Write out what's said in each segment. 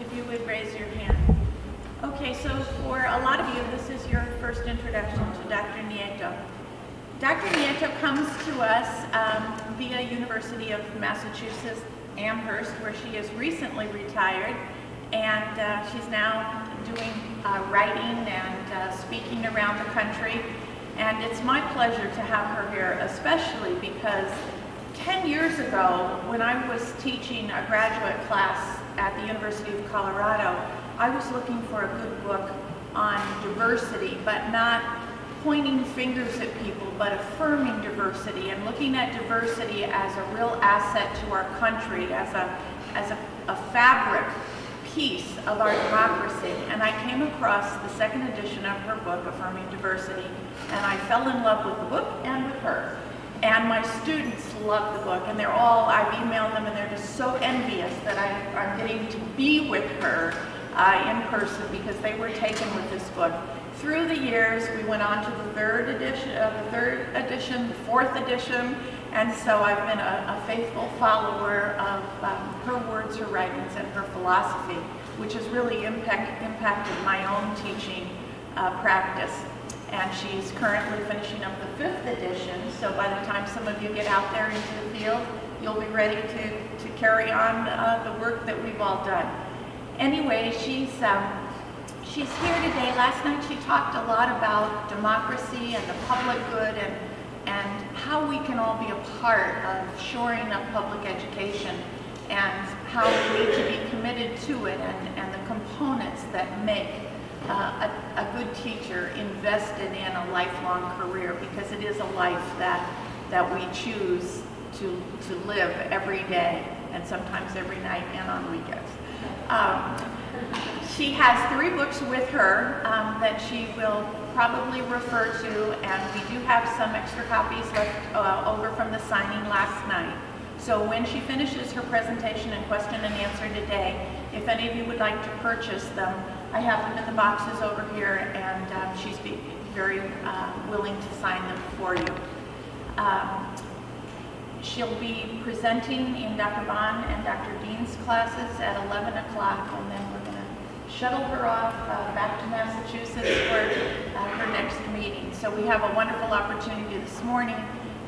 If you would raise your hand. Okay, so for a lot of you, this is your first introduction to Dr. Nieto. Dr. Nieto comes to us via University of Massachusetts, Amherst, where she is recently retired, and she's now doing writing and speaking around the country. And it's my pleasure to have her here, especially because 10 years ago, when I was teaching a graduate class at the University of Colorado, I was looking for a good book on diversity, but not pointing fingers at people, but affirming diversity and looking at diversity as a real asset to our country, as a fabric piece of our democracy. And I came across the second edition of her book, Affirming Diversity, and I fell in love with the book and with her. And my students love the book, and they're all, I've emailed them, and they're just so envious that I'm getting to be with her in person, because they were taken with this book. Through the years, we went on to the third edition, the fourth edition, and so I've been a faithful follower of her words, her writings, and her philosophy, which has really impacted my own teaching practice. And she's currently finishing up the fifth edition, so by the time some of you get out there into the field, you'll be ready to carry on the work that we've all done. Anyway, she's here today. Last night she talked a lot about democracy and the public good and how we can all be a part of shoring up public education and how we need to be committed to it and the components that make a good teacher invested in a lifelong career, because it is a life that we choose to live every day and sometimes every night and on weekends. She has 3 books with her that she will probably refer to, and we do have some extra copies left over from the signing last night. So when she finishes her presentation and question and answer today, if any of you would like to purchase them, I have them in the boxes over here, and she's very willing to sign them for you. She'll be presenting in Dr. Bond and Dr. Dean's classes at 11 o'clock, and then we're going to shuttle her off back to Massachusetts for her next meeting. So we have a wonderful opportunity this morning.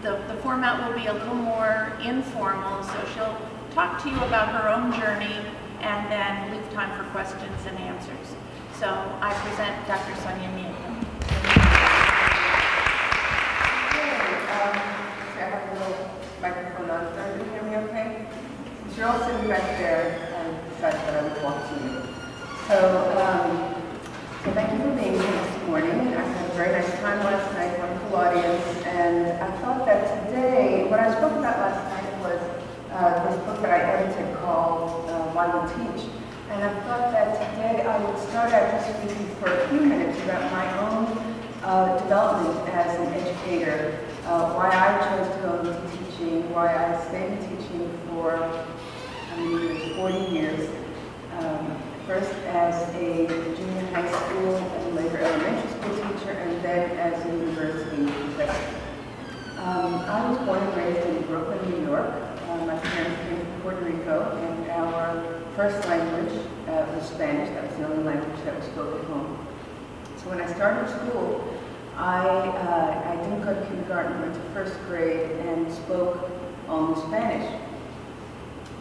The format will be a little more informal, so she'll talk to you about her own journey and then leave time for questions and answers. So I present Dr. Sonia Nieto. I have a little microphone on. Are you hear me okay? Since you're all sitting back there, I decided that I would walk to you. So thank you for being here this morning. I had a very nice time last night, wonderful audience, and I thought that today, what I spoke about last night was this book that I edited called Why We Teach. And I thought that today I would start out just speaking for a few minutes about my own development as an educator, why I chose to go into teaching, why I stayed in teaching for 40 years. First as a junior high school and later elementary school teacher, and then as a university professor. I was born and raised in Brooklyn, New York. My parents came from Puerto Rico, and our first language was Spanish. That was the only language that was spoken at home. So when I started school, I didn't go to kindergarten, went to first grade, and spoke only Spanish.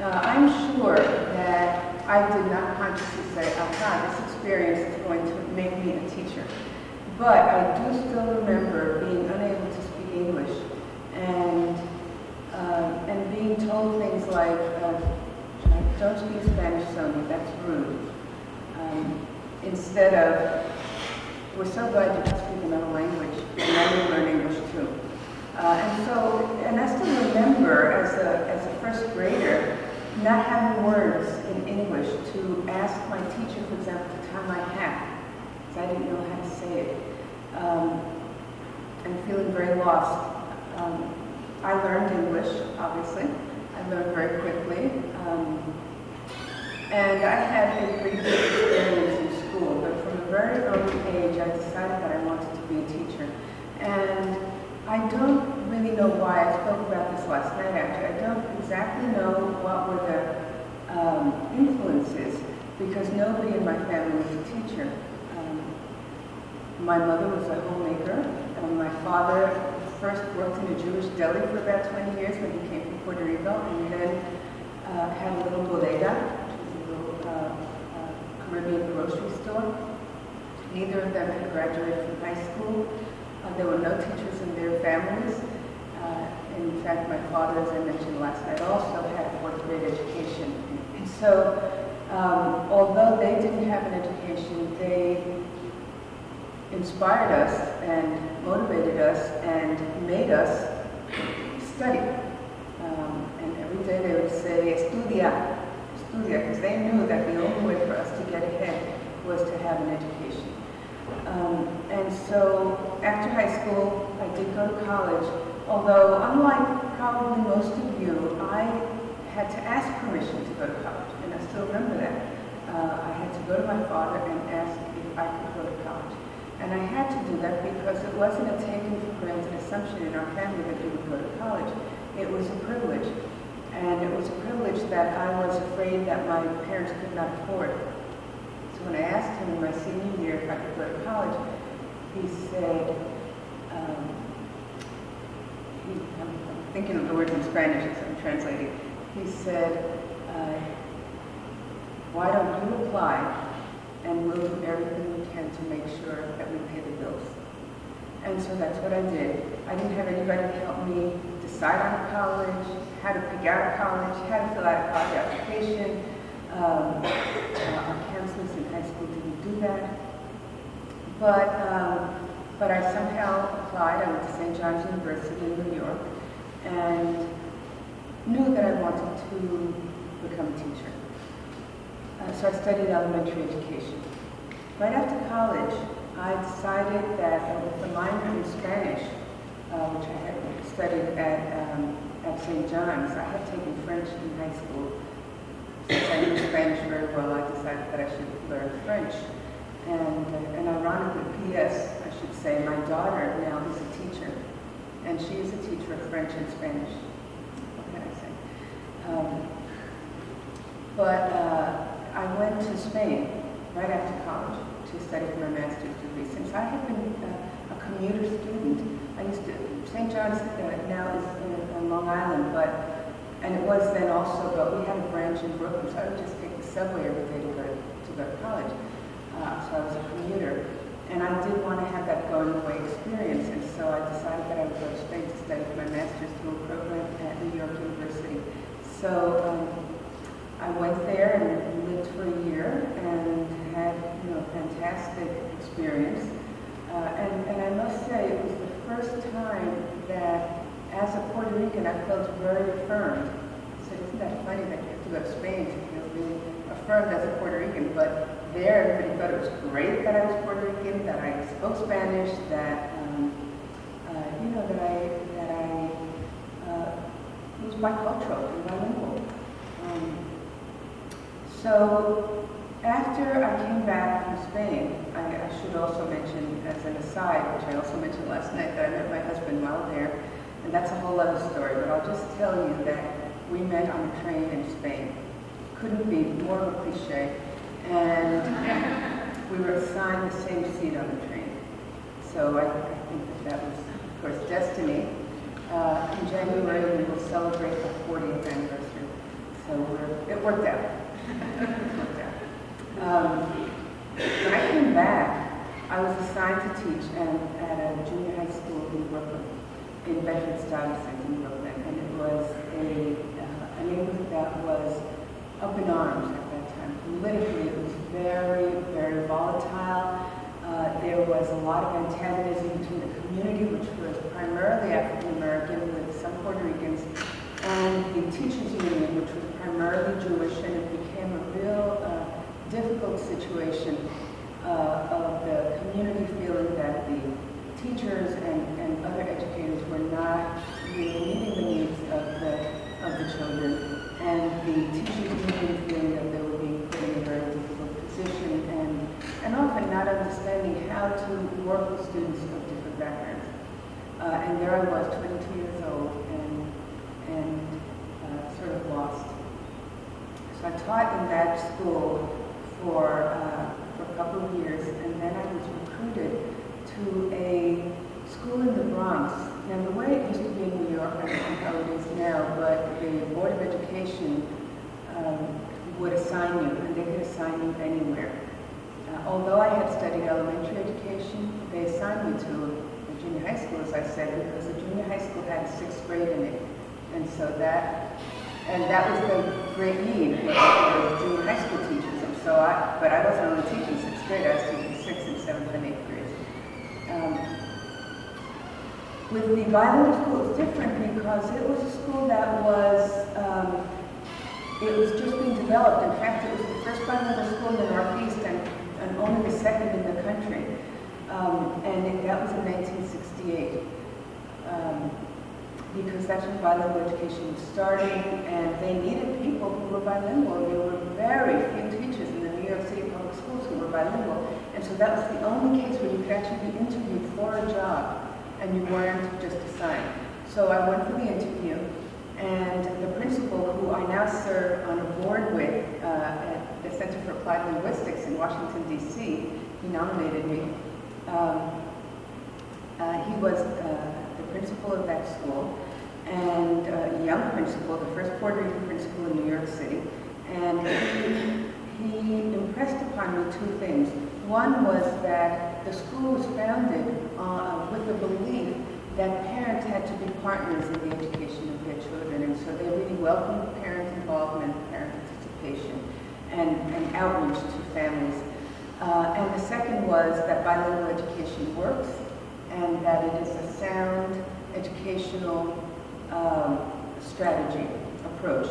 I'm sure that I did not consciously say, aha, this experience is going to make me a teacher. But I do still remember being unable to speak English and being told things like, don't speak Spanish, Sonia, that's rude. Instead of, we're so glad you can speak another language, and now you learn English too. And I still remember as a first grader, not having words in English to ask my teacher, for example, to tie my hat, because I didn't know how to say it, and feeling very lost. I learned English, obviously. I learned very quickly. And I had a pretty good experience in school, but from a very early age, I decided that I wanted to be a teacher. And I don't really know why. I spoke about this last night, actually. I don't exactly know what were the influences because nobody in my family was a teacher. My mother was a homemaker, and my father first worked in a Jewish deli for about 20 years when he came from Puerto Rico, and then had a little bodega, which was a little Caribbean grocery store. Neither of them had graduated from high school. There were no teachers in their families. In fact, my father, as I mentioned last night, also had a fourth-grade education. And so, although they didn't have an education, they inspired us and motivated us and made us study. And every day they would say, estudia, estudia, because they knew that the only way for us to get ahead was to have an education. And so after high school, I did go to college, although unlike probably most of you, I had to ask permission to go to college, and I still remember that. I had to go to my father and ask if I could go to college. And I had to do that because it wasn't a taken for granted assumption in our family that you would go to college. It was a privilege. And it was a privilege that I was afraid that my parents could not afford. So when I asked him in my senior year if I could go to college, he said, I'm thinking of the words in Spanish as I'm translating. He said, why don't you apply? And we'll do everything we can to make sure that we pay the bills. And so that's what I did. I didn't have anybody to help me decide on a college, how to pick out a college, how to fill out a college application. Our counselors in high school didn't do that. But I somehow applied. I went to St. John's University in New York and knew that I wanted to become a teacher. So I studied elementary education. Right after college, I decided that with a minor in Spanish, which I had studied at St. John's, I had taken French in high school. Since I knew Spanish very well, I decided that I should learn French. And ironically, P.S., I should say, my daughter now is a teacher, and she is a teacher of French and Spanish. What can I say? I went to Spain right after college to study for my master's degree. Since I had been a commuter student, I used to, St. John's now is on Long Island, and it was then also, but we had a branch in Brooklyn, so I would just take the subway every day to go to college. So I was a commuter, and I did want to have that going-away experience, and so I decided that I would go to Spain to study for my master's dual program at New York University. So I went there and lived for a year and had, a fantastic experience. And I must say, it was the first time that, as a Puerto Rican, I felt very affirmed. So isn't that funny that you have to go to Spain to feel really affirmed as a Puerto Rican? But there, everybody thought it was great that I was Puerto Rican, that I spoke Spanish, that that I was bicultural and bilingual. So after I came back from Spain, I should also mention, as an aside, which I also mentioned last night, that I met my husband while there, and that's a whole other story, but I'll just tell you that we met on a train in Spain. Couldn't be more of a cliche. And we were assigned the same seat on the train. So I think that was, of course, destiny. In January, we will celebrate our 40th anniversary. So it worked out. When I came back, I was assigned to teach at a junior high school in Brooklyn, in Bedford-Stuyvesant in Brooklyn. And it was a neighborhood that was up in arms at that time. Politically, it was very, very volatile. There was a lot of antagonism between the community, which was primarily African-American with some Puerto Ricans, and the teachers' union, which was primarily Jewish, and it became a real difficult situation of the community feeling that the teachers and other educators were not really meeting the needs of the children, and the teachers' union feeling that they were being put in a very difficult position, and often not understanding how to work with students of different backgrounds. And there I was, 22 years old, and sort of lost. So I taught in that school for a couple of years, and then I was recruited to a school in the Bronx. Now, the way it used to be in New York, I don't know how it is now, but the Board of Education would assign you, and they could assign you anywhere. Although I had studied elementary education, they assigned me to a junior high school, as I said, because the junior high school had 6th grade in it. And so that was the great need for junior high school teachers. And so but I wasn't only teaching 6th grade, I was teaching 6th and 7th and 8th grades. With the bilingual school, it was different because it was a school that was, it was just being developed. In fact, it was the first bilingual school in the Northeast and only the second in the country. That was in 1968. Because that's when bilingual education was starting, and they needed people who were bilingual. There were very few teachers in the New York City public schools who were bilingual, and so that was the only case where you could actually be interviewed for a job, and you weren't just assigned. So I went for the interview, and the principal, who I now serve on a board with at the Center for Applied Linguistics in Washington, D.C., he nominated me. He was the principal of that school, and a young principal, the first Puerto Rican principal in New York City, and he impressed upon me 2 things. One was that the school was founded with the belief that parents had to be partners in the education of their children, and so they really welcomed parent involvement, parent participation, and outreach to families. And the second was that bilingual education works, and that it is a sound educational strategy, approach.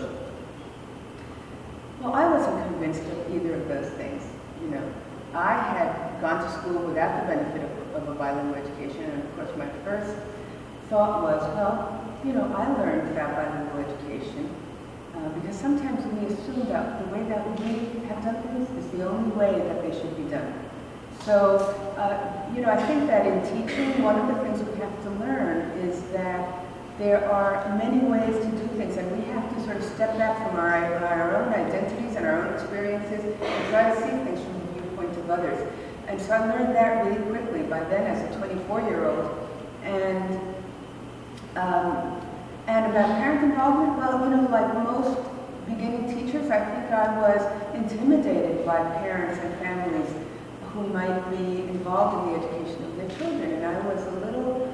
Well, I wasn't convinced of either of those things. You know, I had gone to school without the benefit of a bilingual education, and of course my first thought was, well, you know, I learned about bilingual education because sometimes we assume that the way that we have done things is the only way that they should be done. So, you know, I think that in teaching, one of the things we have to learn is that there are many ways to do things, and we have to sort of step back from our own identities and our own experiences and try to see things from the viewpoint of others. And so I learned that really quickly by then as a 24-year-old. And about parent involvement, well, you know, like most beginning teachers, I think I was intimidated by parents and families who might be involved in the education of their children, and I was a little,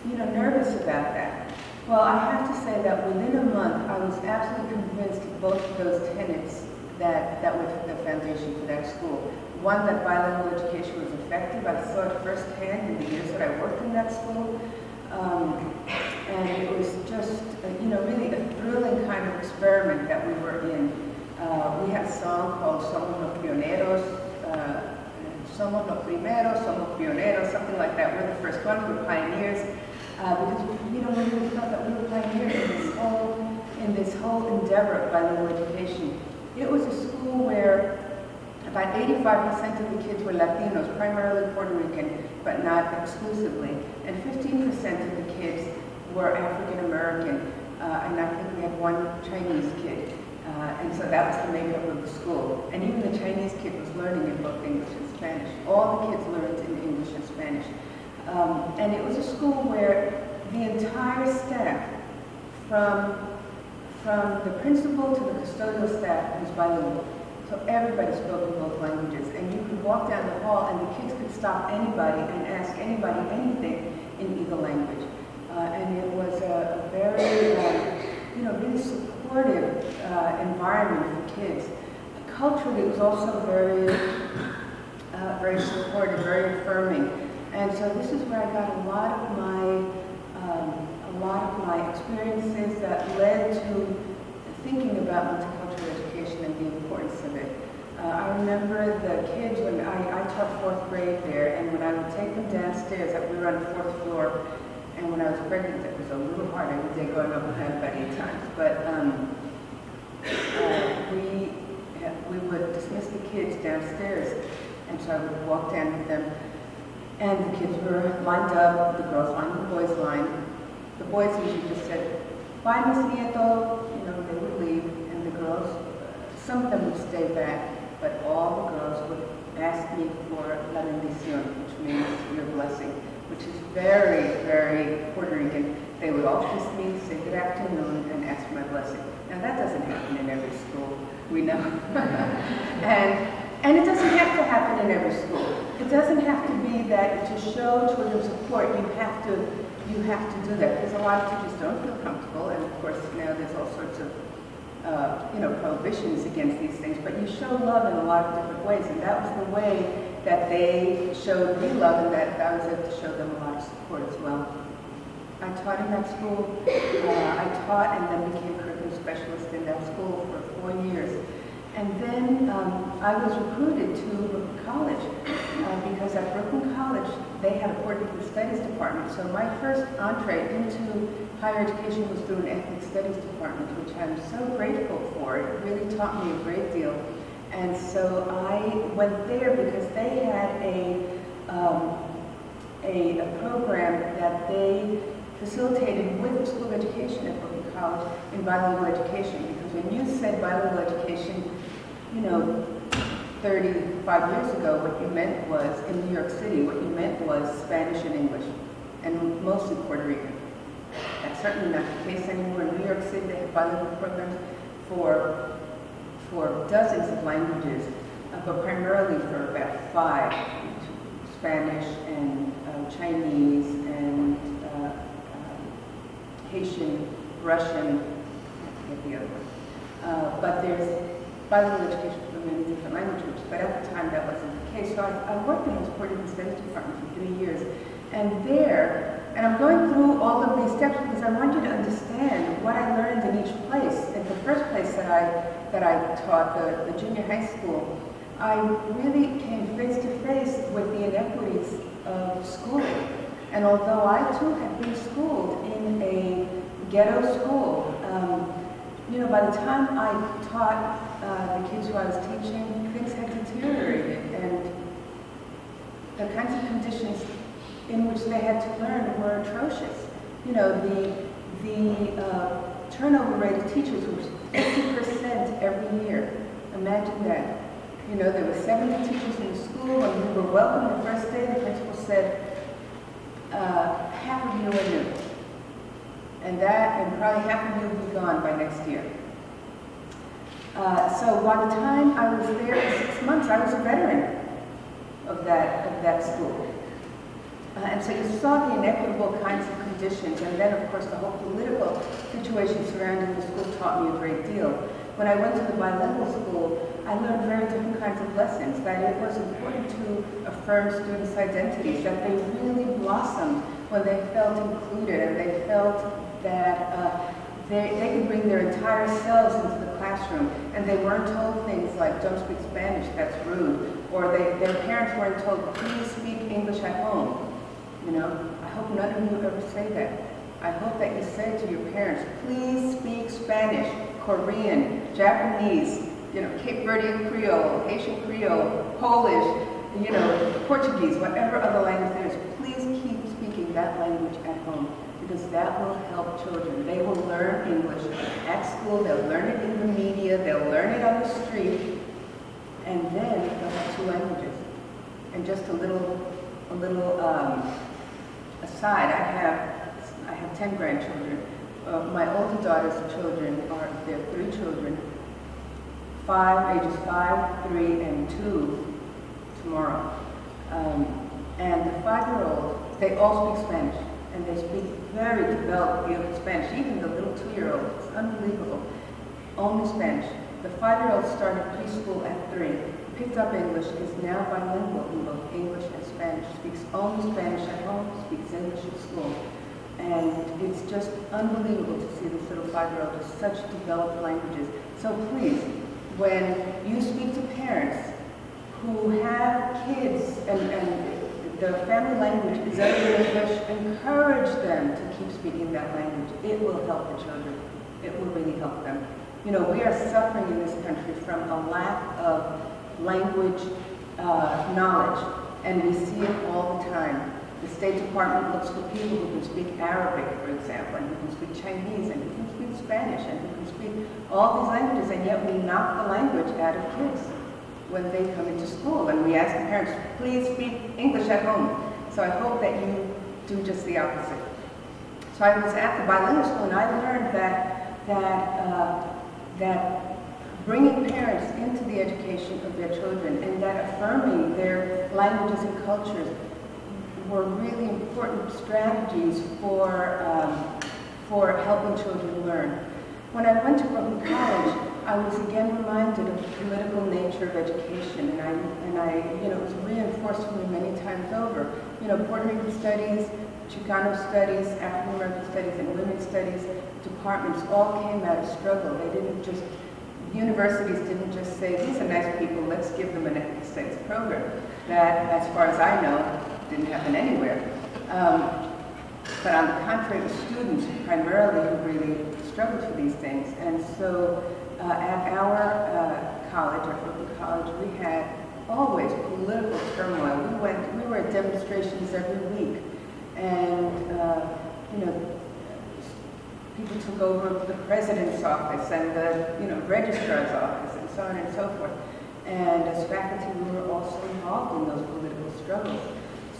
you know, nervous about that. Well, I have to say that within a month, I was absolutely convinced of both of those tenets that were the foundation for that school. One, that bilingual education was effective. I saw it firsthand in the years that I worked in that school. And it was just, you know, really a thrilling kind of experiment that we were in. We had a song called Somos los Pioneros, Somos los Primeros, Somos Pioneros, something like that. We're the first ones, we're pioneers. Because, you know, we really felt that we were pioneers in this whole endeavor of bilingual education. It was a school where about 85% of the kids were Latinos, primarily Puerto Rican, but not exclusively. And 15% of the kids were African American, and I think we had one Chinese kid. And so that was the makeup of the school. And even the Chinese kid was learning in both English and Spanish. All the kids learned in English and Spanish. And it was a school where the entire staff, from the principal to the custodial staff, was bilingual. So everybody spoke in both languages. And you could walk down the hall and the kids could stop anybody and ask anybody anything in either language. And it was a very, you know, really supportive environment for kids. Culturally, it was also very, very supportive, very affirming. And so this is where I got a lot of my experiences that led to thinking about multicultural education and the importance of it. I remember the kids when I taught 4th grade there, and when I would take them downstairs, we were on the 4th floor, and when I was pregnant, it was a little hard every day going up and down about 8 times. But we would dismiss the kids downstairs, and so I would walk down with them. And the kids were lined up, the girls lined the boys line. The boys usually just said, "Bye, Miss Nieto," you know, they would leave, and the girls Some of them would stay back, but all the girls would ask me for la bendición, which means your blessing, which is very, very Puerto Rican. They would all kiss me, say good afternoon, and ask for my blessing. Now that doesn't happen in every school, we know. and it doesn't have to happen in every school. It doesn't have to be that to show children support, you have to do that, because a lot of teachers don't feel comfortable, and of course now there's all sorts of prohibitions against these things, but you show love in a lot of different ways, and that was the way that they showed me love, and that I was able to show them a lot of support as well. I taught in that school. I taught and then became curriculum specialist in that school for 4 years. And then I was recruited to Brooklyn College because at Brooklyn College they had a Puerto Rican Studies department. So my first entree into higher education was through an ethnic studies department, which I'm so grateful for. It really taught me a great deal. And so I went there because they had a program that they facilitated with the school education at Brooklyn College in bilingual education. Because when you said bilingual education, 35 years ago, what you meant was, in New York City, what you meant was Spanish and English, and mostly Puerto Rican. That's certainly not the case anymore. In New York City, they have bilingual programs for dozens of languages, but primarily for about 5, Spanish and Chinese and Haitian, Russian, I forget the other one. But there's bilingual education for many different languages, but at the time that wasn't the case. So I worked in this Puerto Rican Studies department for 3 years. And I'm going through all of these steps because I want you to understand what I learned in each place. In the first place that I taught, the junior high school, I really came face to face with the inequities of schooling. And although I too had been schooled in a ghetto school, by the time I taught the kids who I was teaching, things had deteriorated, and the kinds of conditions in which they had to learn were atrocious. The turnover rate of teachers was 50% every year. Imagine that. There were 70 teachers in the school. When we were welcome the first day, the principal said, half of you are new. And probably half of you will be gone by next year. So by the time I was there for 6 months, I was a veteran of that school. And so you saw the inequitable kinds of conditions, and then of course the whole political situation surrounding the school taught me a great deal. When I went to the bilingual school, I learned very different kinds of lessons, that it was important to affirm students' identities, that they really blossomed when they felt included and they felt that they could bring their entire selves into the classroom, and they weren't told things like, don't speak Spanish, that's rude, or their parents weren't told, please speak English at home. I hope none of you ever say that. I hope that you say to your parents, please speak Spanish, Korean, Japanese, Cape Verdean Creole, Haitian Creole, Polish, Portuguese, whatever other language there is. Please keep speaking that language at home, because that will help children. They will learn English at school, they'll learn it in the media, they'll learn it on the street, and then they'll have 2 languages. And just a little aside, I have 10 grandchildren. My older daughter's children there are 3 children, ages 5, 3, and 2 tomorrow. And the 5-year-old, they all speak Spanish, and they speak very developed, beautiful Spanish. Even the little 2-year-old, it's unbelievable. Only Spanish. The 5-year-old started preschool at 3. Picked up English, is now bilingual in both English and Spanish, speaks only Spanish at home, speaks English at school. And it's just unbelievable to see this little 5-year-old with such developed languages. So please, when you speak to parents who have kids and the family language is other than English, encourage them to keep speaking that language. It will help the children. It will really help them. We are suffering in this country from a lack of language knowledge, and we see it all the time. The State Department looks for people who can speak Arabic, for example, and who can speak Chinese, and who can speak Spanish, and who can speak all these languages, and yet we knock the language out of kids when they come into school. And we ask the parents, please speak English at home. So I hope that you do just the opposite. So I was at the bilingual school, and I learned that bringing parents into the education of their children and that affirming their languages and cultures were really important strategies for helping children learn. When I went to Brooklyn College, I was again reminded of the political nature of education, and I it was reinforced for me many times over. Puerto Rican studies, Chicano studies, African American studies, and women's studies departments all came out of struggle. They didn't just, universities didn't just say, these are nice people, let's give them an ethnic studies program. That, as far as I know, didn't happen anywhere. But on the contrary, the students primarily who really struggled for these things. And so at our college, at Brooklyn College, we had always political turmoil. We were at demonstrations every week. And, people took over the president's office and the, registrar's office and so on and so forth. And as faculty, we were also involved in those political struggles.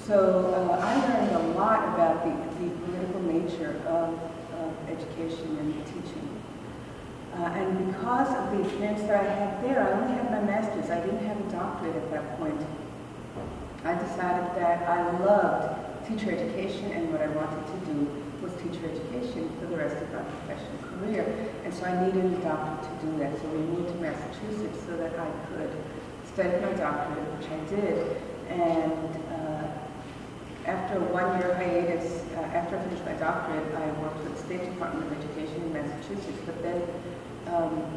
So I learned a lot about the political nature of education and teaching. And because of the experience that I had there, I only had my master's. I didn't have a doctorate at that point. I decided that I loved teacher education, and what I wanted to do was teacher education for the rest of my professional career. And so I needed a doctorate to do that. So we moved to Massachusetts so that I could study my doctorate, which I did. And after a one-year hiatus, after I finished my doctorate, I worked with the State Department of Education in Massachusetts. But then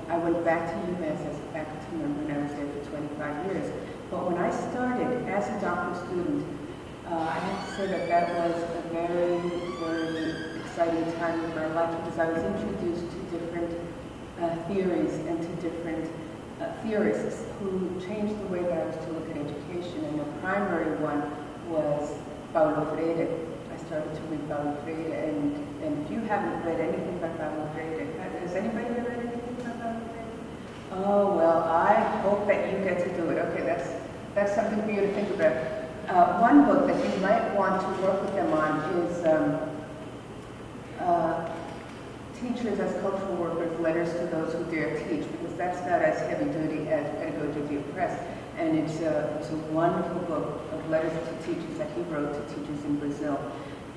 I went back to UMass as a faculty member, and I was there for 25 years. But when I started as a doctoral student, I have to say that was a very, very exciting time in my life, because I was introduced to different theories and to different theorists who changed the way that I was to look at education. And the primary one was Paulo Freire. I started to read Paulo Freire, and if you haven't read anything about Paulo Freire, has anybody ever read anything about Paulo Freire? Oh, well, I hope that you get to do it. Okay, that's something for you to think about. One book that you might want to work with them on is Teachers as Cultural Workers, Letters to Those Who Dare Teach, because that's not as heavy duty as Pedagogy of the Oppressed. And it's a wonderful book of letters to teachers that he wrote to teachers in Brazil.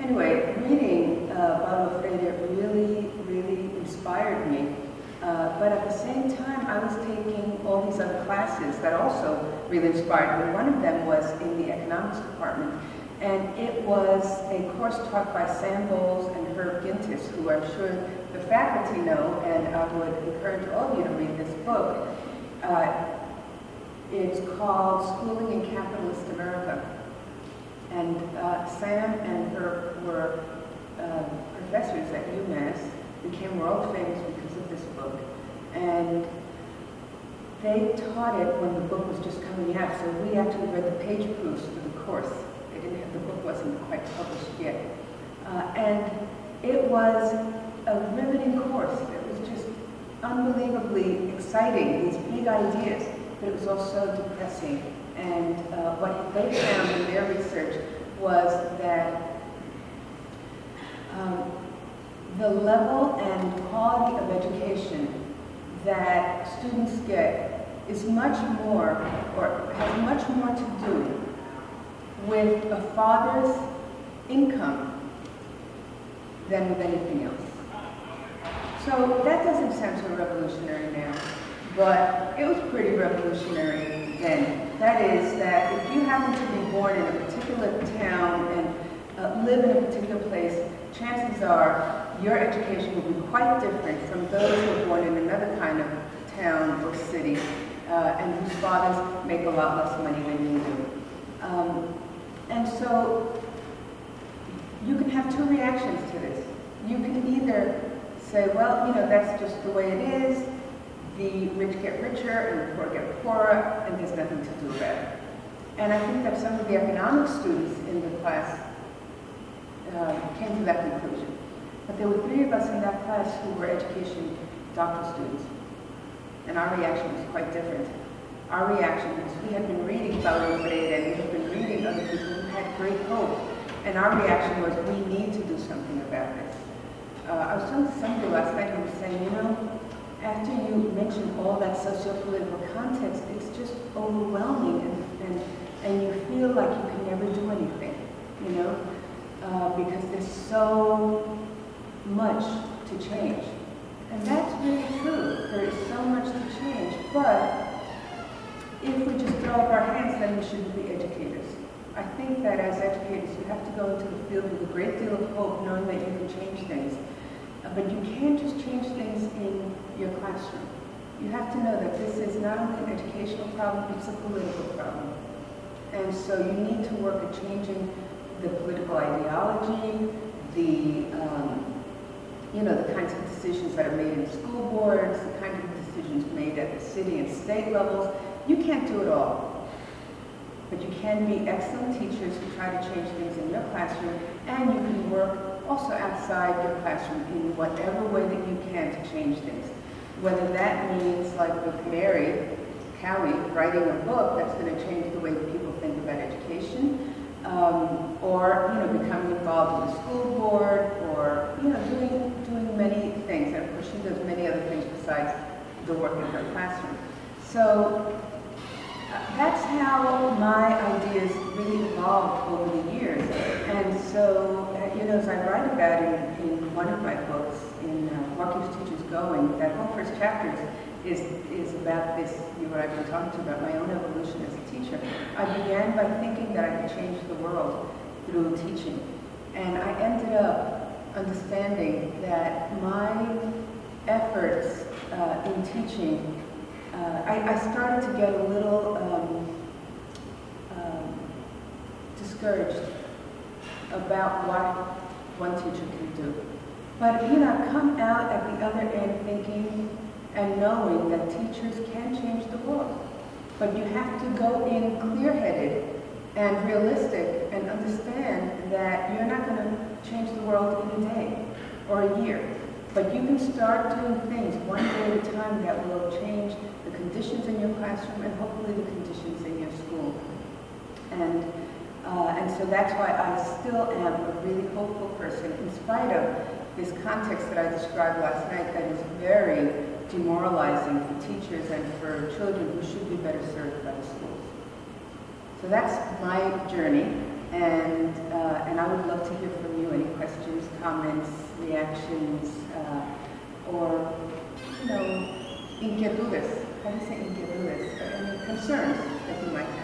Anyway, reading Paulo Freire really, really inspired me. But at the same time, I was taking all these other classes that also really inspired me. One of them was in the economics department, and it was a course taught by Sam Bowles and Herb Gintis, who I'm sure the faculty know, and I would encourage all of you to read this book. It's called Schooling in Capitalist America. And Sam and Herb were professors at UMass, became world famous because of this book. And they taught it when the book was just coming out, so we actually read the page proofs for the course. The book wasn't quite published yet. And it was a riveting course. It was just unbelievably exciting, these big ideas, but it was also depressing. And what they found in their research was that the level and quality of education that students get is much more, or has much more to do with a father's income than with anything else. So that doesn't sound so revolutionary now, but it was pretty revolutionary then. That is, that if you happen to be born in a particular town and live in a particular place, chances are your education will be quite different from those who are born in another kind of town or city and whose fathers make a lot less money than you do. And so you can have two reactions to this. You can either say, well, that's just the way it is. The rich get richer and the poor get poorer, and there's nothing to do about it. And I think that some of the economics students in the class came to that conclusion. But there were 3 of us in that class who were education doctoral students. And our reaction was quite different. Our reaction was we had been reading Paulo Freire and we had been reading other people who had great hope. And our reaction was we need to do something about this. I was talking to somebody last night who was saying, you know, after you mention all that socio-political context, it's just overwhelming and you feel like you can never do anything, you know, because there's so much to change. And that's really true. There is so much to change, but if we just throw up our hands, then we shouldn't be educators. I think that as educators, you have to go into the field with a great deal of hope, knowing that you can change things. But you can't just change things in your classroom. You have to know that this is not only an educational problem, it's a political problem. And so you need to work at changing the political ideology, the kinds of decisions that are made in school boards, the kind of decisions made at the city and state levels. You can't do it all. But you can be excellent teachers who try to change things in your classroom, and you can work also outside your classroom in whatever way that you can to change things. Whether that means, like with Mary Cowie, writing a book that's going to change the way that people think about education, or becoming involved in the school board, or doing many things. And of course, she does many other things besides the work in her classroom. So that's how my ideas really evolved over the years. And so, as I write about in one of my books, in What Keeps Teachers Going, that whole first chapter is about this, what I've been talking to you about, my own evolution as a teacher. I began by thinking that I could change the world through teaching. And I ended up understanding that my efforts in teaching, I started to get a little discouraged about what one teacher can do. But I've come out at the other end thinking and knowing that teachers can change the world. But you have to go in clear-headed and realistic and understand that you're not going to change the world in a day or a year. But you can start doing things one day at a time that will change the conditions in your classroom and hopefully the conditions in your school. And so that's why I still am a really hopeful person in spite of this context that I described last night that is very demoralizing for teachers and for children who should be better served by the schools. So that's my journey, and I would love to hear from you. Any questions, comments, reactions, or inquietudes. How do you say inquietudes? Any concerns that you might have?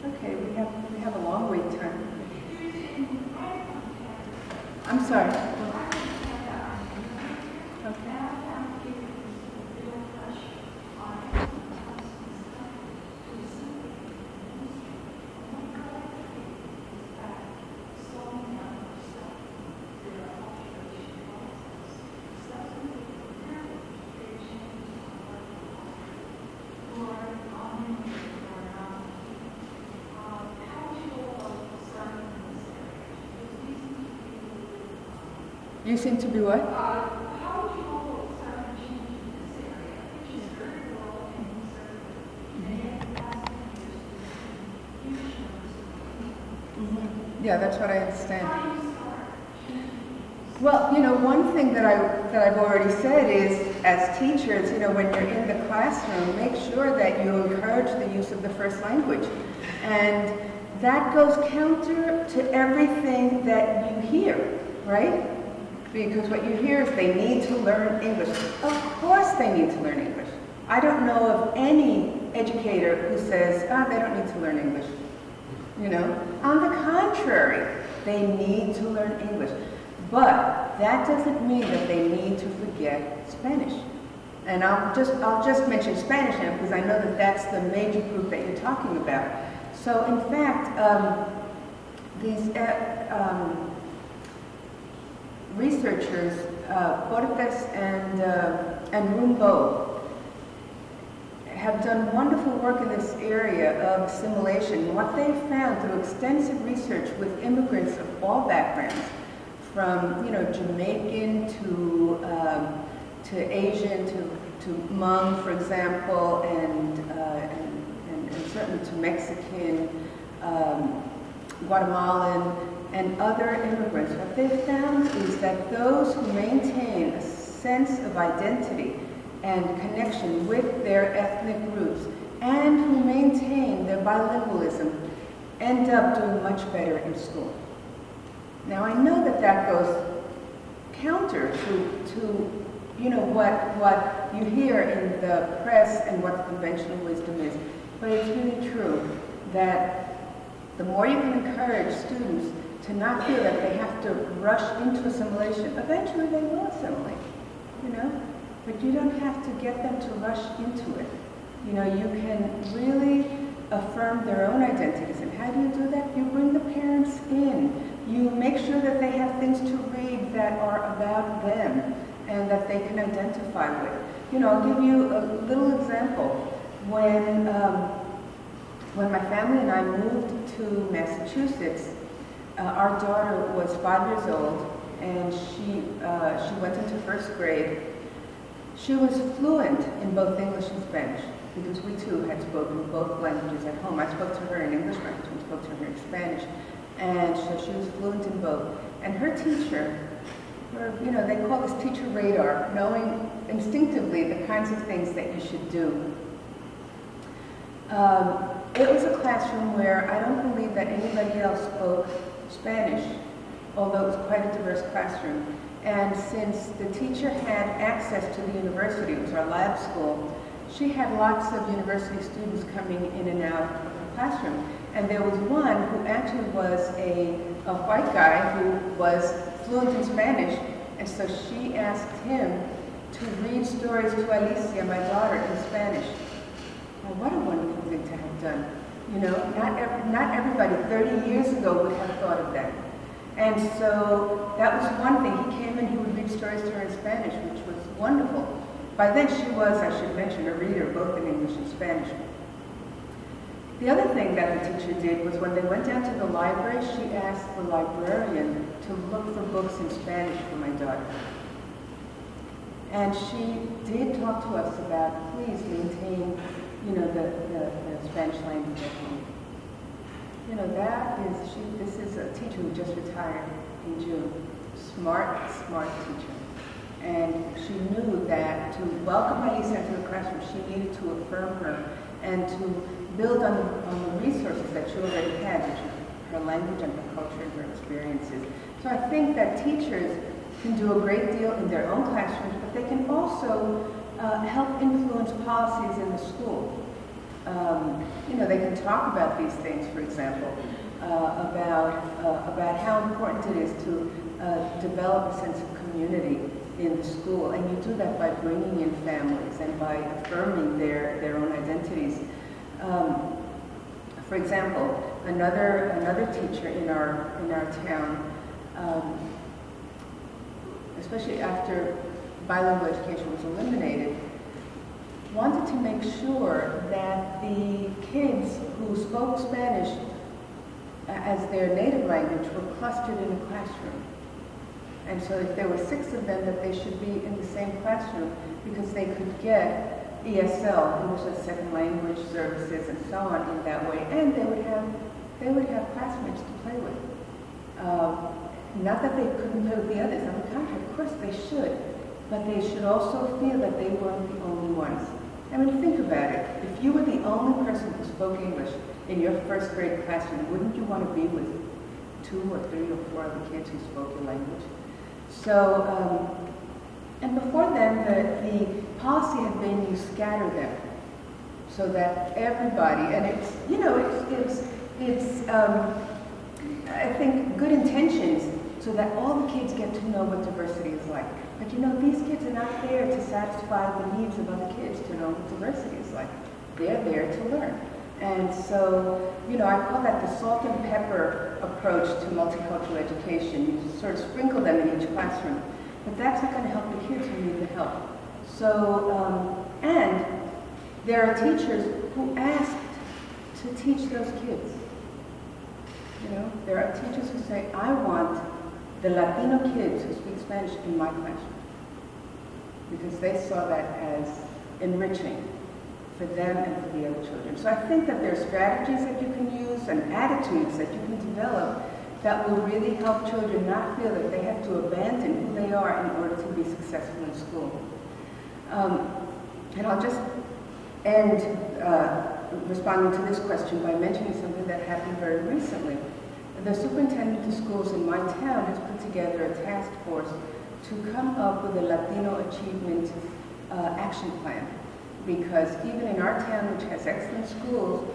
Okay, we have a long wait time. I'm sorry. Okay. You seem to be what? How would you hold some change in this area? Which is very well and conservative. Yeah, that's what I understand. How do you start? Well, one thing that I've already said is, as teachers, when you're in the classroom, make sure that you encourage the use of the first language. And that goes counter to everything that you hear, right? Because what you hear is they need to learn English. Of course they need to learn English. I don't know of any educator who says, they don't need to learn English. On the contrary, they need to learn English. But that doesn't mean that they need to forget Spanish. And I'll just mention Spanish now because I know that that's the major group that you're talking about. So in fact, these researchers Cortes and Rumbo have done wonderful work in this area of assimilation. What they found through extensive research with immigrants of all backgrounds, from Jamaican to Asian to Hmong, for example, and certainly to Mexican, Guatemalan, and other immigrants. What they found is that those who maintain a sense of identity and connection with their ethnic roots and who maintain their bilingualism end up doing much better in school. Now I know that goes counter to what you hear in the press and what the conventional wisdom is, but it's really true that the more you can encourage students to not feel that they have to rush into assimilation, eventually they will assimilate, but you don't have to get them to rush into it. You can really affirm their own identities. And how do you do that? You bring the parents in. You make sure that they have things to read that are about them and that they can identify with. I'll give you a little example. When my family and I moved to Massachusetts, our daughter was 5 years old, and she went into first grade. She was fluent in both English and Spanish, because we too had spoken both languages at home. I spoke to her in English, my husband spoke to her in Spanish, and so she was fluent in both. And her teacher, they call this teacher radar, knowing instinctively the kinds of things that you should do. It was a classroom where I don't believe that anybody else spoke Spanish, although it was quite a diverse classroom. And since the teacher had access to the university, it was our lab school, she had lots of university students coming in and out of her classroom. And there was one who actually was a white guy who was fluent in Spanish, and so she asked him to read stories to Alicia, my daughter, in Spanish. Now, what a wonderful thing to have done. Not everybody 30 years ago would have thought of that. And so that was one thing. He came and he would read stories to her in Spanish, which was wonderful. By then she was, I should mention, a reader, both in English and Spanish. The other thing that the teacher did was when they went down to the library, she asked the librarian to look for books in Spanish for my daughter. And she did talk to us about, please maintain, the Spanish language at home. This is a teacher who just retired in June. Smart teacher. And she knew that to welcome Alicia into the classroom, she needed to affirm her and to build on the resources that she already had, which is her language and her culture and her experiences. So I think that teachers can do a great deal in their own classrooms, but they can also help influence policies in the school. They can talk about these things, for example, about how important it is to develop a sense of community in the school, and you do that by bringing in families and by affirming their own identities. For example, another teacher in our town, especially after bilingual education was eliminated, wanted to make sure that the kids who spoke Spanish as their native language were clustered in a classroom. And so if there were 6 of them, that they should be in the same classroom because they could get ESL, English as a Second Language services, and so on in that way. And they would have classmates to play with. Not that they couldn't play with the others. On the contrary, of course they should. But they should also feel that they weren't the only ones. I mean, think about it. If you were the only person who spoke English in your first grade classroom, wouldn't you want to be with 2 or 3 or 4 other kids who spoke your language? So, and before then, the policy had been you scatter them so that everybody, and it's I think good intentions so that all the kids get to know what diversity is like. But these kids are not there to satisfy the needs of other kids to know what diversity is like. They're there to learn. And so, I call that the salt and pepper approach to multicultural education. You sort of sprinkle them in each classroom. but that's not going to help the kids who need the help. So, and there are teachers who asked to teach those kids. You know, there are teachers who say, I want the Latino kids who speak Spanish in my classroom, because they saw that as enriching for them and for the other children. So I think that there are strategies that you can use and attitudes that you can develop that will really help children not feel that they have to abandon who they are in order to be successful in school. And I'll just end responding to this question by mentioning something that happened very recently. The superintendent of schools in my town has put together a task force to come up with a Latino achievement action plan. Because even in our town, which has excellent schools,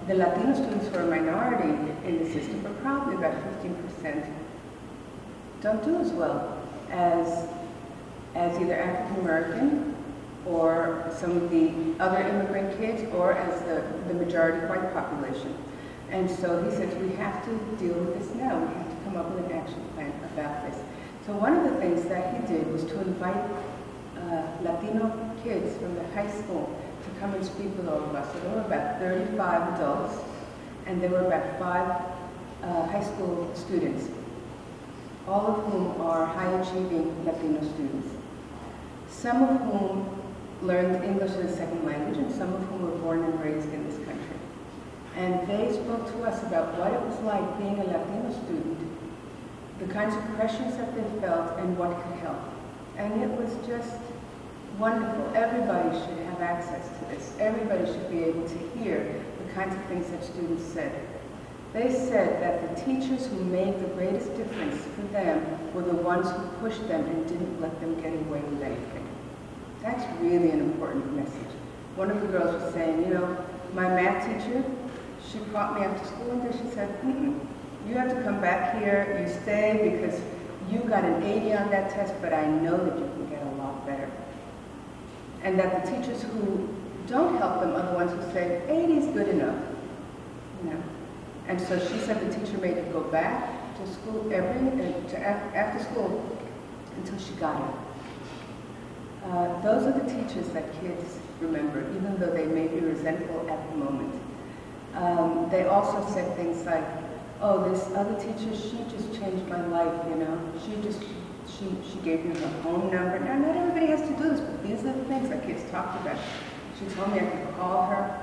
the Latino students who are a minority in the system are probably about 15%, don't do as well as either African American or some of the other immigrant kids, or as the majority white population. And so he says, we have to deal with this now. We have to come up with an action plan about this. So one of the things that he did was to invite Latino kids from the high school to come and speak with all of us. So there were about 35 adults, and there were about 5 high school students, all of whom are high-achieving Latino students, some of whom learned English as a second language, and some of whom were born and raised in this country. And they spoke to us about what it was like being a Latino student, the kinds of pressures that they felt, and what could help. And it was just wonderful. Everybody should have access to this. Everybody should be able to hear the kinds of things that students said. They said that the teachers who made the greatest difference for them were the ones who pushed them and didn't let them get away with anything. That's really an important message. One of the girls was saying, you know, my math teacher, she caught me after school one day. She said, you have to come back here, you stay, because you got an 80 on that test, but I know that you can get a lot better. And that the teachers who don't help them are the ones who say, 80 is good enough. You know? And so she said the teacher made her go back to school after school until she got it. Those are the teachers that kids remember, even though they may be resentful at the moment. They also said things like, oh, this other teacher, she just changed my life, you know. She gave me her home number. Now, not everybody has to do this, but these are the things that kids talked about. She told me I could call her.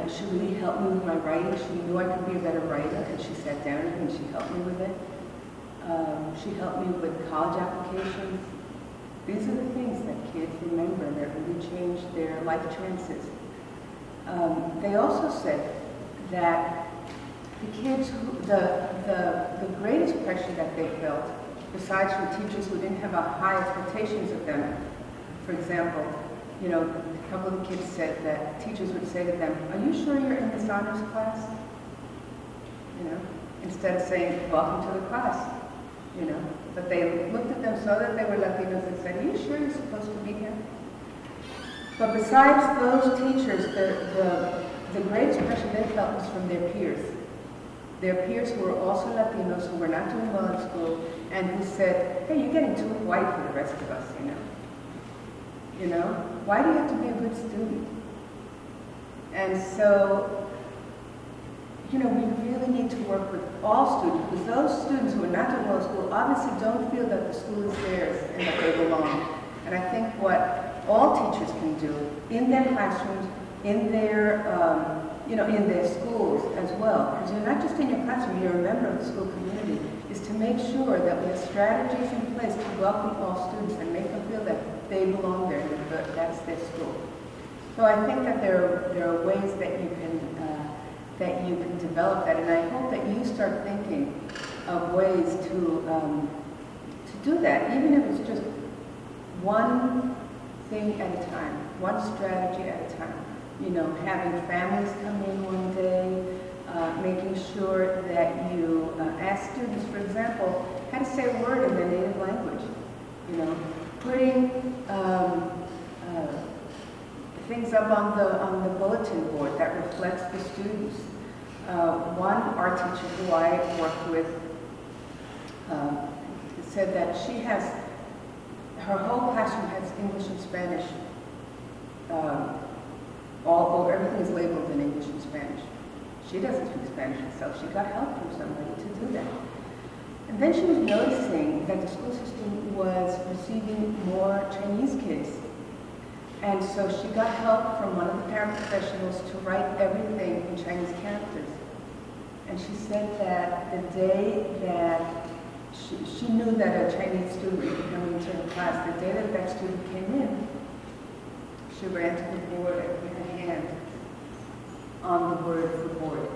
She really helped me with my writing. She knew I could be a better writer, and she sat down with me and she helped me with it. She helped me with college applications. These are the things that kids remember that really changed their life chances. They also said that the kids, the greatest pressure that they felt, besides from teachers who didn't have high expectations of them, for example, you know, a couple of the kids said that teachers would say to them, are you sure you're in this honors class? You know, instead of saying, welcome to the class, you know. But they looked at them, saw that they were Latinos, and said, are you sure you're supposed to be here? But besides those teachers, the greatest pressure they felt was from their peers. Their peers who were also Latinos, who were not doing well in school, and who said, hey, you're getting too white for the rest of us, you know. You know, why do you have to be a good student? And so, you know, we really need to work with all students, because those students who are not doing well in school obviously don't feel that the school is theirs and that they belong. And I think what all teachers can do in their classrooms, in their, you know, in their schools as well, because you're not just in your classroom, you're a member of the school community, is to make sure that we have strategies in place to welcome all students and make them feel that they belong there, and that's their school. So I think that there are ways that you can develop that, and I hope that you start thinking of ways to do that, even if it's just one thing at a time, one strategy at a time. You know, having families come in one day, making sure that you ask students, for example, how to say a word in their native language. You know, putting things up on the bulletin board that reflects the students. One art teacher who I worked with said that she has, her whole classroom has English and Spanish. Everything is labeled in English and Spanish. She doesn't speak Spanish herself. She got help from somebody to do that. And then she was noticing that the school system was receiving more Chinese kids. And so she got help from one of the paraprofessionals to write everything in Chinese characters. And she said that the day that she knew that a Chinese student would be coming to her class, the day that that student came in, she ran to the board and put her hand on the word for board,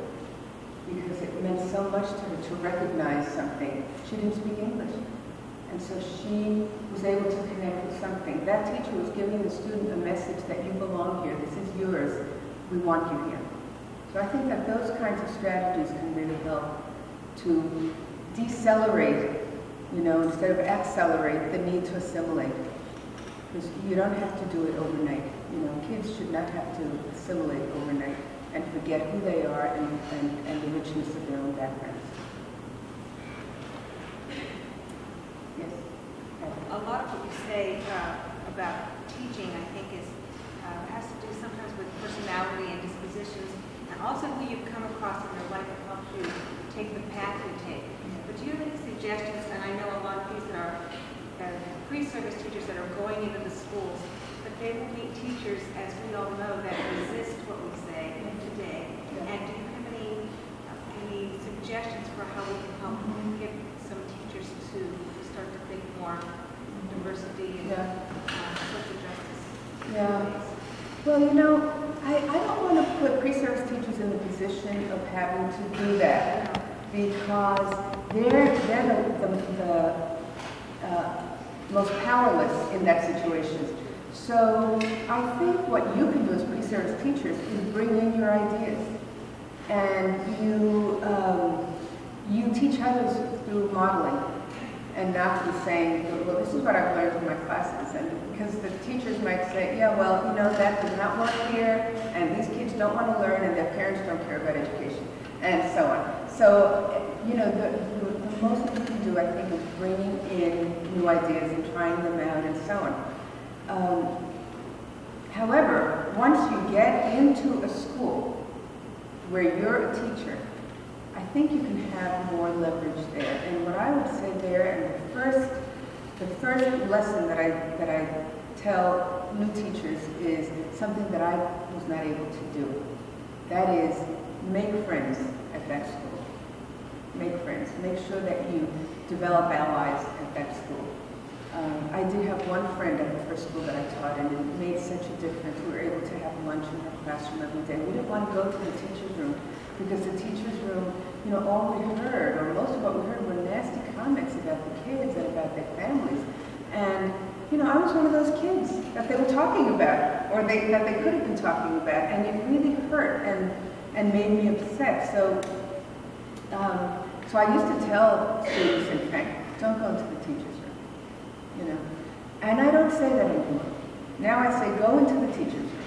because it meant so much to her to recognize something. She didn't speak English. And so she was able to connect with something. That teacher was giving the student a message that you belong here, this is yours, we want you here. So I think that those kinds of strategies can really help to decelerate, instead of accelerate, the need to assimilate. Because you don't have to do it overnight. Kids should not have to assimilate overnight and forget who they are and the richness of their own backgrounds. Yes? A lot of what you say about teaching, I think, has to do sometimes with personality and dispositions, and also who you've come across in your life that helps you take the path you take. But do you have any suggestions? And I know a lot of these that are pre-service teachers that are going into the schools, but they will meet teachers, as we all know, that resist what we say today. Yeah. And do you have any suggestions for how we can help get some teachers to start to think more diversity and social justice? Yeah. Well, I don't want to put pre-service teachers in the position of having to do that, because they're the most powerless in that situation. So I think what you can do as pre-service teachers is bring in your ideas, and you teach others through modeling, and not through saying, well, this is what I've learned in my classes. And because the teachers might say, yeah, well, that does not work here, and these kids don't want to learn, and their parents don't care about education, and so on. So, the most that you can do, I think, is bringing in new ideas and trying them out and so on. However, once you get into a school where you're a teacher, I think you can have more leverage there. And what I would say there, and the first lesson that I tell new teachers is something that I was not able to do. That is, make friends at that school. Make friends. Make sure that you develop allies at that school. I did have one friend at the first school that I taught, and it made such a difference. We were able to have lunch in her classroom every day. We didn't want to go to the teacher's room, because the teacher's room, all we heard, or most of what we heard, were nasty comments about the kids and about their families. And, I was one of those kids that they were talking about, or that they could have been talking about, and it really hurt and made me upset. So I used to tell students, in fact, don't go into the teacher's room, And I don't say that anymore. Now I say go into the teacher's room,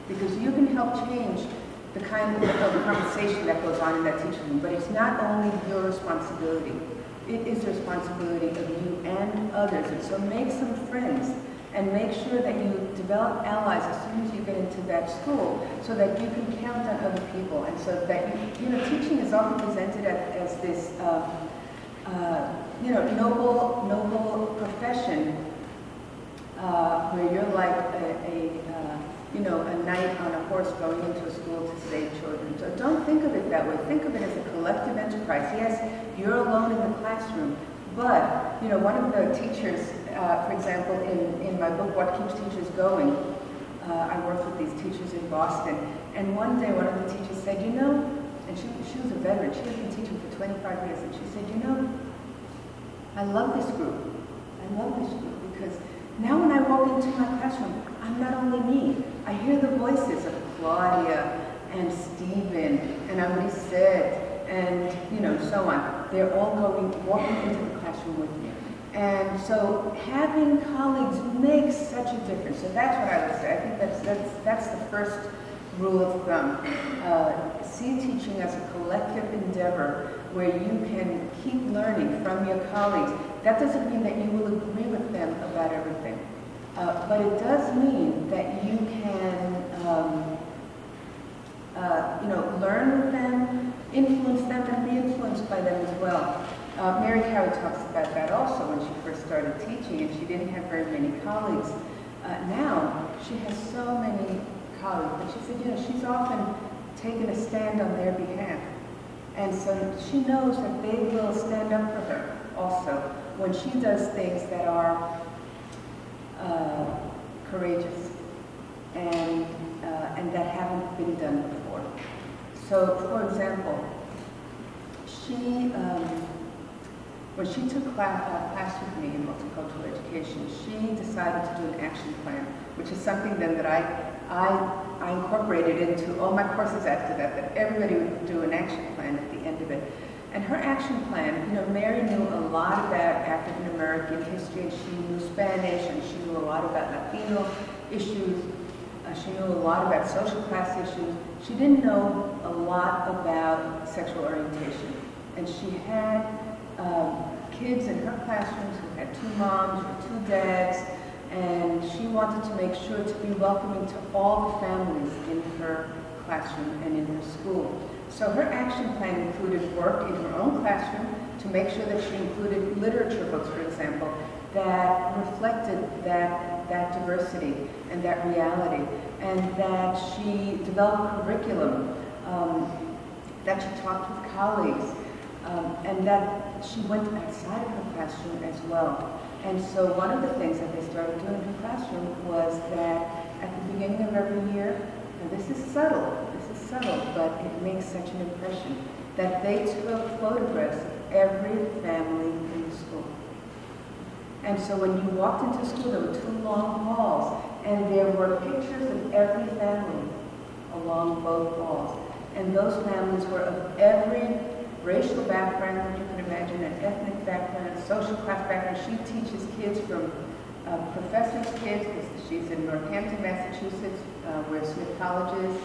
because you can help change the kind of conversation that goes on in that teacher's room. But it's not only your responsibility. It is the responsibility of you and others. And so make some friends, and make sure that you develop allies as soon as you get into that school, so that you can count on other people, and so that teaching is often presented as this noble profession, where you're like a knight on a horse going into a school to save children. So don't think of it that way. Think of it as a collective enterprise. Yes, you're alone in the classroom, but one of the teachers, for example, in my book, What Keeps Teachers Going, I worked with these teachers in Boston, and one day one of the teachers said, and she was a veteran, she had been teaching for 25 years, and she said, I love this group. I love this group, because now when I walk into my classroom, I'm not only me. I hear the voices of Claudia and Stephen and Amritsed and so on. They're all walking into the classroom with me. And so having colleagues makes such a difference. So that's what I would say. I think that's the first rule of thumb. see teaching as a collective endeavor where you can keep learning from your colleagues. That doesn't mean that you will agree with them about everything, but it does mean that you can learn with them, influence them, and be influenced by them as well. Mary Carey talks about that also when she first started teaching, and she didn't have very many colleagues. Now, she has so many colleagues, but she said, she's often taken a stand on their behalf. And so she knows that they will stand up for her also when she does things that are courageous and that haven't been done before. So, for example, when she took class with me in multicultural education, she decided to do an action plan, which is something then that I incorporated into all my courses after that everybody would do an action plan at the end of it. And her action plan, Mary knew a lot about African American history, and she knew Spanish, and she knew a lot about Latino issues. She knew a lot about social class issues. She didn't know a lot about sexual orientation. And she had kids in her classrooms who had 2 moms or 2 dads, and she wanted to make sure to be welcoming to all the families in her classroom and in her school. So her action plan included work in her own classroom to make sure that she included literature books, for example, that reflected that diversity and that reality, and that she developed curriculum, that she talked with colleagues, and that she went outside of her classroom as well. And so one of the things that they started doing in her classroom was that at the beginning of every year, and this is subtle, but it makes such an impression, that they took photographs of every family in the school. And so when you walked into school, there were 2 long halls, and there were pictures of every family along both halls. And those families were of every racial background that you can imagine, an ethnic background, social class background. She teaches kids from professors' kids, because she's in Northampton, Massachusetts, where Smith College is,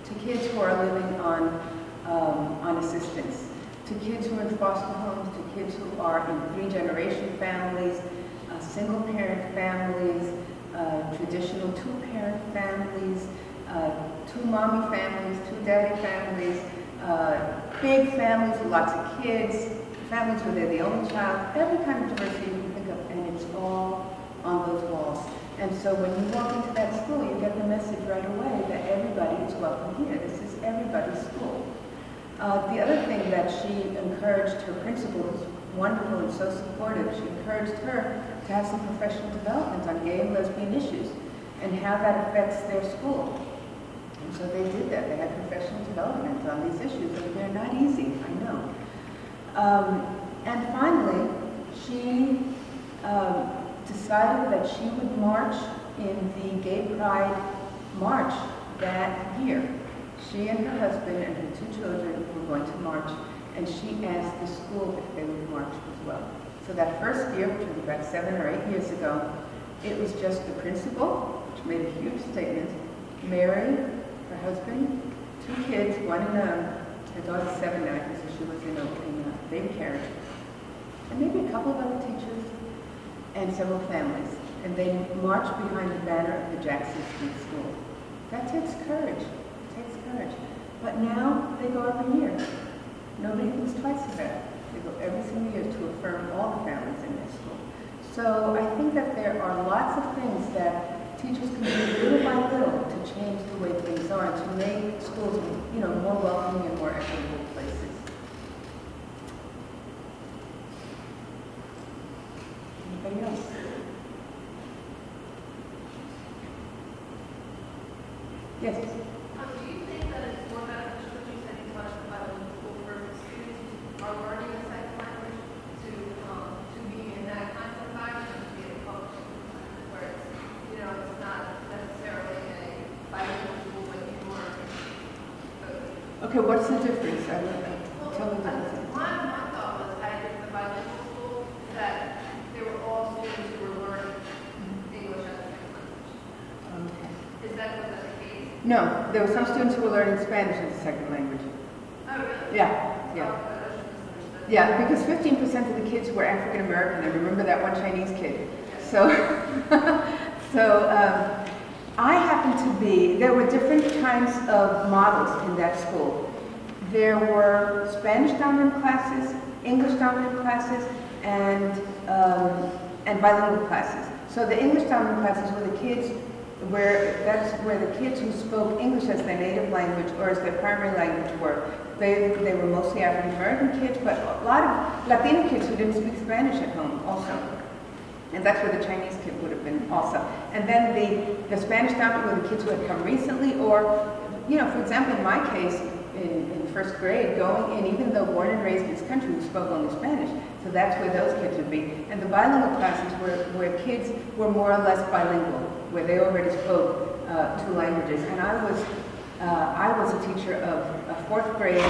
to kids who are living on assistance, to kids who are in foster homes, to kids who are in 3-generation families, single-parent families, traditional 2-parent families, 2 mommy families, 2 daddy families, big families with lots of kids, families where they're the only child, every kind of diversity you can think of, and it's all on those walls. And so when you walk into that school, you get the message right away that everybody is welcome here. This is everybody's school. The other thing that she encouraged her principal, who's wonderful and so supportive, she encouraged her to have some professional development on gay and lesbian issues and how that affects their school. And so they did that. They had professional development on these issues, and they're not easy, I know. And finally, she decided that she would march in the Gay Pride March that year. She and her husband and her 2 children were going to march, and she asked the school if they would march as well. So that first year, which was about 7 or 8 years ago, it was just the principal, which made a huge statement, Mary, her husband, 2 kids, one in her daughter's 7 now, so she was in a baby carriage, and maybe a couple of other teachers, and several families. And they marched behind the banner of the Jackson Street School. That takes courage. It takes courage. But now they go every year. Nobody thinks twice about it. They go every single year to affirm all the families in their school. So I think that there are lots of things that teachers can do little by little to change the way things are and to make schools, more welcoming and more equitable places. Anybody else? Yes? Do you think that it's more beneficial, as you said, you touched about in school for students are learning a second language to be in that kind of environment, to be in a public environment where it's, it's not necessarily a bilingual school, but you learn. Okay, what's the difference? Tell me the difference. My thought was that in the bilingual school, that they were all students who were learning English as a second language. Okay. Was that the case? No, there were some students who were learning Spanish as a second language. Oh, really? Yeah, yeah. Oh, that's misunderstood. Yeah, because 15% of the kids were African American, and remember that one Chinese kid. So, I happened to be, there were different kinds of models in that school. There were Spanish dominant classes, English dominant classes, and bilingual classes. So the English dominant classes were the kids that's where the kids who spoke English as their native language or as their primary language were. They were mostly African American kids, but a lot of Latino kids who didn't speak Spanish at home also. And that's where the Chinese kid would have been also. And then the Spanish dominant were the kids who had come recently, or, you know, for example, in my case, in first grade, going in, even though born and raised in this country, we spoke only Spanish. So that's where those kids would be. And the bilingual classes where kids were more or less bilingual, where they already spoke 2 languages. And I was a teacher of a 4th grade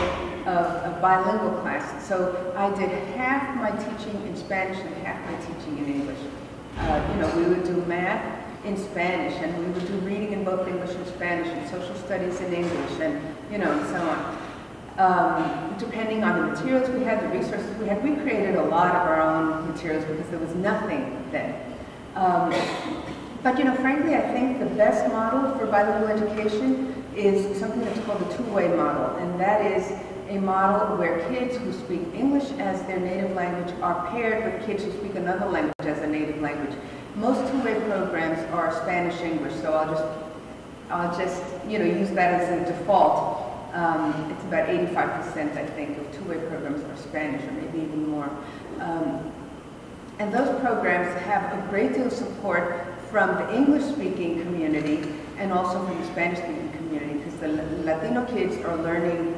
of bilingual classes. So I did half my teaching in Spanish and half my teaching in English. You know, we would do math in Spanish, and we would do reading in both English and Spanish, and social studies in English, and, you know, and so on. Depending on the materials we had, the resources we had, we created a lot of our own materials because there was nothing then. But, you know, frankly, I think the best model for bilingual education is something that's called the two-way model, and that is a model where kids who speak English as their native language are paired with kids who speak another language as a native language. Most two-way programs are Spanish-English, so I'll just, you know, use that as a default. It's about 85%, I think, of two-way programs are Spanish, or maybe even more. And those programs have a great deal of support from the English-speaking community and also from the Spanish-speaking community, because the Latino kids are learning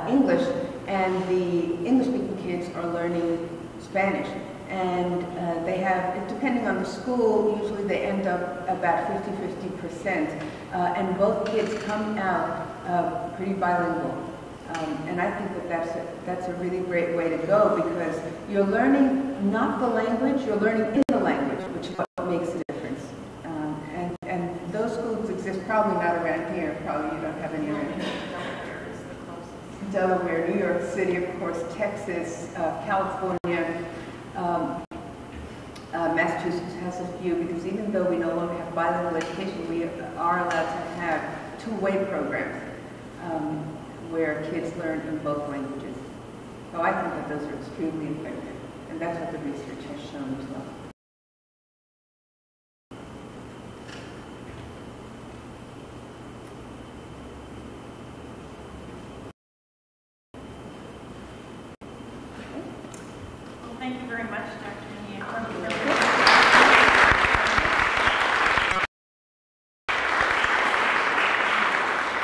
English, and the English-speaking kids are learning Spanish. And they have, depending on the school, usually they end up about 50-50%. And both kids come out pretty bilingual. And I think that that's a really great way to go, because you're learning not the language, you're learning in the language, which is what makes a difference. And those schools exist probably not around here. Probably you don't have any around here. Delaware, New York City, of course, Texas, California, Massachusetts has a few, because even though we no longer have bilingual education, we are allowed to have two-way programs where kids learn in both languages. So I think that those are extremely effective, and that's what the research has shown as well. Thank you very much, Dr. Nieto.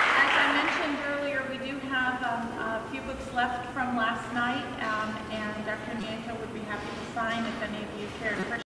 As I mentioned earlier, we do have a few books left from last night, and Dr. Nieto would be happy to sign if any of you care.